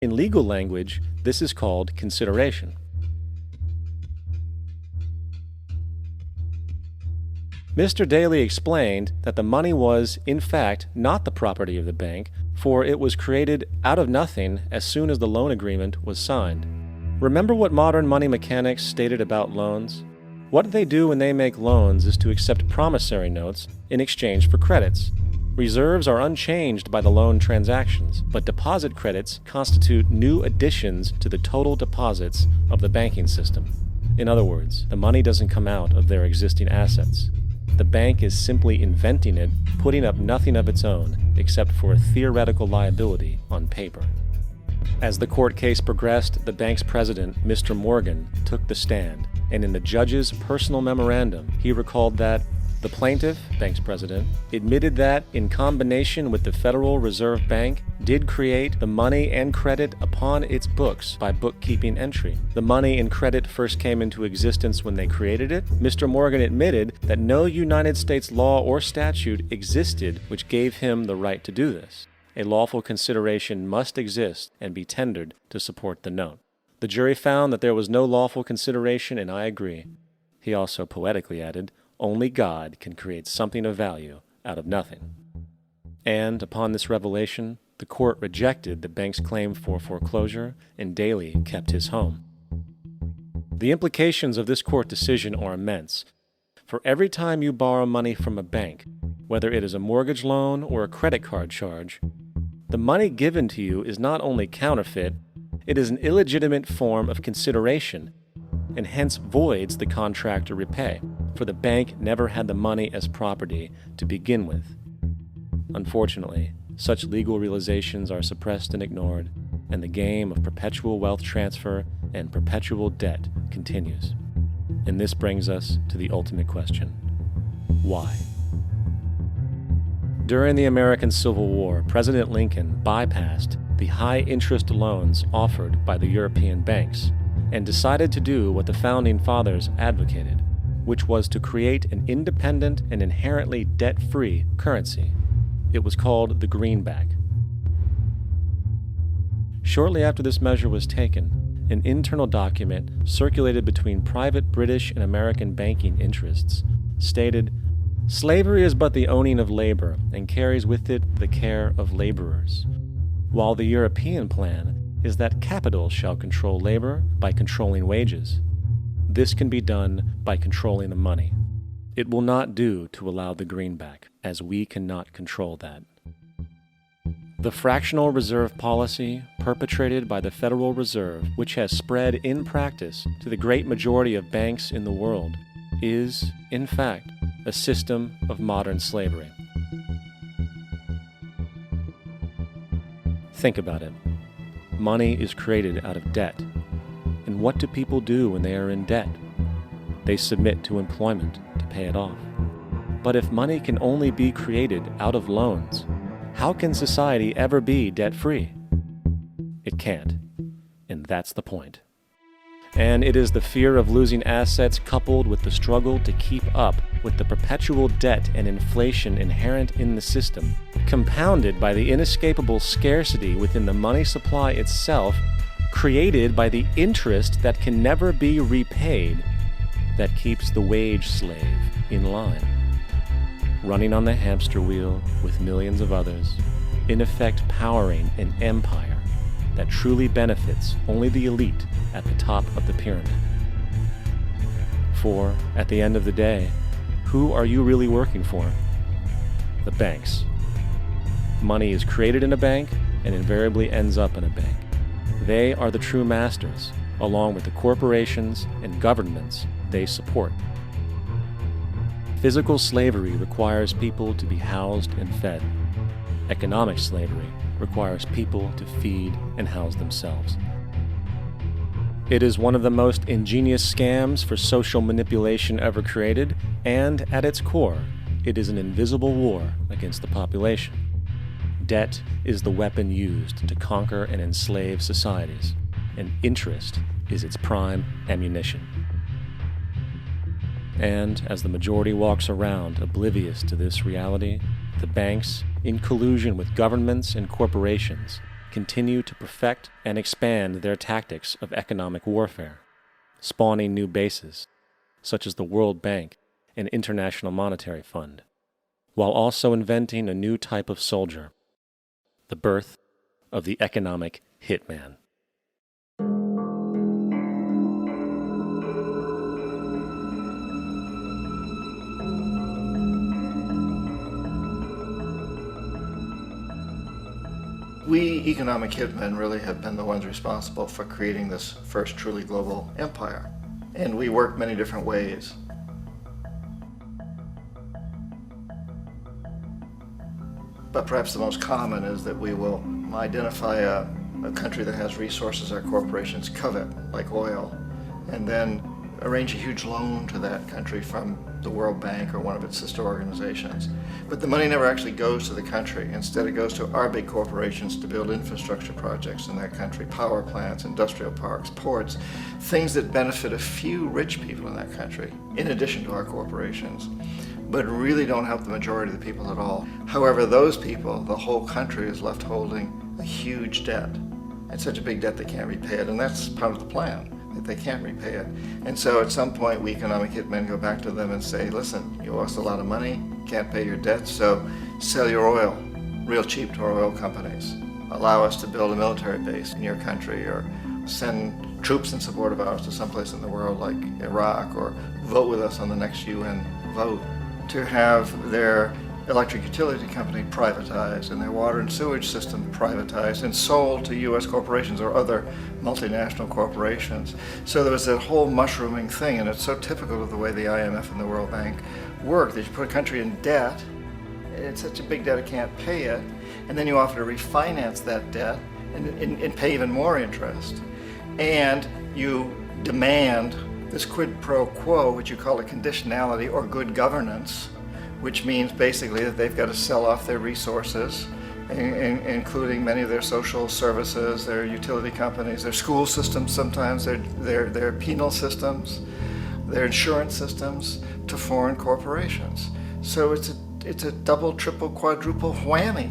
In legal language, this is called consideration. Mr. Daly explained that the money was, in fact, not the property of the bank, for it was created out of nothing as soon as the loan agreement was signed. Remember what modern money mechanics stated about loans? What they do when they make loans is to accept promissory notes in exchange for credits. Reserves are unchanged by the loan transactions, but deposit credits constitute new additions to the total deposits of the banking system. In other words, the money doesn't come out of their existing assets. The bank is simply inventing it, putting up nothing of its own, except for a theoretical liability on paper. As the court case progressed, the bank's president, Mr. Morgan, took the stand, and in the judge's personal memorandum, he recalled that the plaintiff, bank's president, admitted that, in combination with the Federal Reserve Bank, did create the money and credit upon its books by bookkeeping entry. The money and credit first came into existence when they created it. Mr. Morgan admitted that no United States law or statute existed which gave him the right to do this. A lawful consideration must exist and be tendered to support the note. The jury found that there was no lawful consideration, and I agree. He also poetically added, "Only God can create something of value out of nothing." And upon this revelation, the court rejected the bank's claim for foreclosure, and Daly kept his home. The implications of this court decision are immense. For every time you borrow money from a bank, whether it is a mortgage loan or a credit card charge, the money given to you is not only counterfeit, it is an illegitimate form of consideration, and hence voids the contract to repay, for the bank never had the money as property to begin with. Unfortunately, such legal realizations are suppressed and ignored, and the game of perpetual wealth transfer and perpetual debt continues. And this brings us to the ultimate question: why? During the American Civil War, President Lincoln bypassed the high-interest loans offered by the European banks and decided to do what the Founding Fathers advocated, which was to create an independent and inherently debt-free currency. It was called the greenback. Shortly after this measure was taken, an internal document circulated between private British and American banking interests stated, "Slavery is but the owning of labor and carries with it the care of laborers, while the European plan is that capital shall control labor by controlling wages. This can be done by controlling the money. It will not do to allow the greenback, as we cannot control that." The fractional reserve policy perpetrated by the Federal Reserve, which has spread in practice to the great majority of banks in the world, is, in fact, a system of modern slavery. Think about it. Money is created out of debt. And what do people do when they are in debt? They submit to employment to pay it off. But if money can only be created out of loans, how can society ever be debt-free? It can't. And that's the point. And it is the fear of losing assets coupled with the struggle to keep up with the perpetual debt and inflation inherent in the system, compounded by the inescapable scarcity within the money supply itself, created by the interest that can never be repaid, that keeps the wage slave in line, running on the hamster wheel with millions of others, in effect powering an empire that truly benefits only the elite at the top of the pyramid. For, at the end of the day, who are you really working for? The banks. Money is created in a bank and invariably ends up in a bank. They are the true masters, along with the corporations and governments they support. Physical slavery requires people to be housed and fed. Economic slavery requires people to feed and house themselves. It is one of the most ingenious scams for social manipulation ever created, and at its core, it is an invisible war against the population. Debt is the weapon used to conquer and enslave societies, and interest is its prime ammunition. And as the majority walks around oblivious to this reality, the banks, in collusion with governments and corporations, continue to perfect and expand their tactics of economic warfare, spawning new bases, such as the World Bank and International Monetary Fund, while also inventing a new type of soldier, the birth of the economic hitman. We economic hitmen really have been the ones responsible for creating this first truly global empire. And we work many different ways. But perhaps the most common is that we will identify a country that has resources our corporations covet, like oil, and then arrange a huge loan to that country from the World Bank or one of its sister organizations. But the money never actually goes to the country. Instead, it goes to our big corporations to build infrastructure projects in that country, power plants, industrial parks, ports, things that benefit a few rich people in that country, in addition to our corporations, but really don't help the majority of the people at all. However, those people, the whole country is left holding a huge debt. It's such a big debt they can't repay it, and that's part of the plan, that they can't repay it. And so at some point, we economic hitmen go back to them and say, listen, you owe us a lot of money, can't pay your debt, so sell your oil real cheap to our oil companies. Allow us to build a military base in your country, or send troops in support of ours to someplace in the world like Iraq, or vote with us on the next UN vote. To have their electric utility company privatized and their water and sewage system privatized and sold to U.S. corporations or other multinational corporations. So there was that whole mushrooming thing, and it's so typical of the way the IMF and the World Bank work, that you put a country in debt, it's such a big debt it can't pay it, and then you offer to refinance that debt and pay even more interest. And you demand this quid pro quo, which you call a conditionality or good governance, which means basically that they've got to sell off their resources, including many of their social services, their utility companies, their school systems sometimes, their penal systems, their insurance systems, to foreign corporations. So it's a double, triple, quadruple whammy.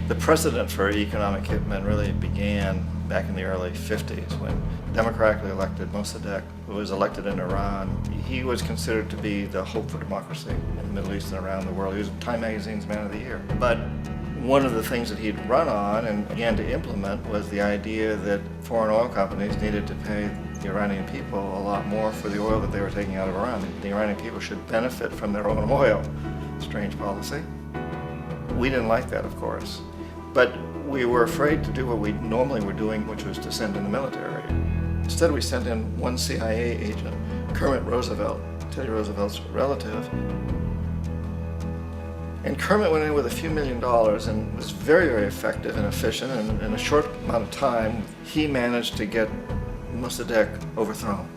The precedent for economic hitmen really began back in the early 50s when democratically elected Mossadegh, who was elected in Iran, he was considered to be the hope for democracy in the Middle East and around the world. He was Time Magazine's Man of the Year. But one of the things that he'd run on and began to implement was the idea that foreign oil companies needed to pay the Iranian people a lot more for the oil that they were taking out of Iran. The Iranian people should benefit from their own oil. Strange policy. We didn't like that, of course. But we were afraid to do what we normally were doing, which was to send in the military. Instead, we sent in one CIA agent, Kermit Roosevelt, Teddy Roosevelt's relative. And Kermit went in with a few $1 million and was very, very effective and efficient. And in a short amount of time, he managed to get Mossadegh overthrown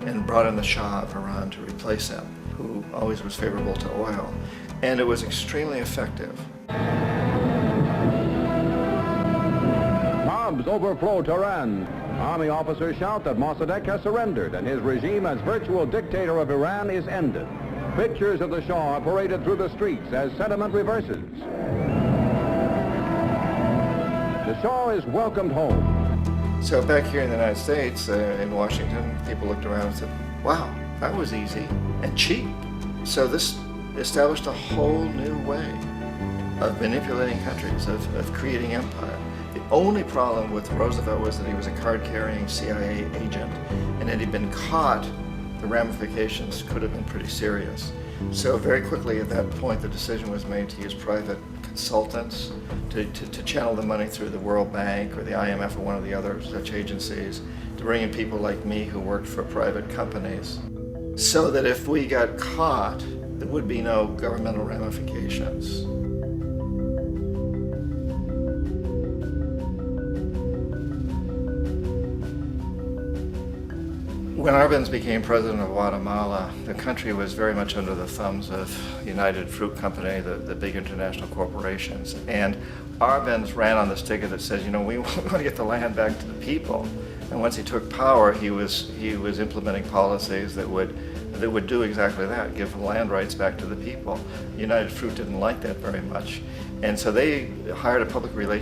and brought in the Shah of Iran to replace him, who always was favorable to oil. And it was extremely effective. Mobs overflow Tehran. Army officers shout that Mossadegh has surrendered and his regime as virtual dictator of Iran is ended. Pictures of the Shah are paraded through the streets as sentiment reverses. The Shah is welcomed home. So back here in the United States, in Washington, people looked around and said, wow, that was easy and cheap. So this established a whole new way of manipulating countries, of creating empire. The only problem with Roosevelt was that he was a card-carrying CIA agent, and had he been caught, the ramifications could have been pretty serious. So very quickly at that point, the decision was made to use private consultants to channel the money through the World Bank or the IMF or one of the other such agencies, to bring in people like me who worked for private companies, so that if we got caught, there would be no governmental ramifications. When Arbenz became president of Guatemala, the country was very much under the thumbs of United Fruit Company, the big international corporations. And Arbenz ran on this ticket that says, you know, we want to get the land back to the people. And once he took power, he was implementing policies that would do exactly that, give land rights back to the people. United Fruit didn't like that very much. And so they hired a public relations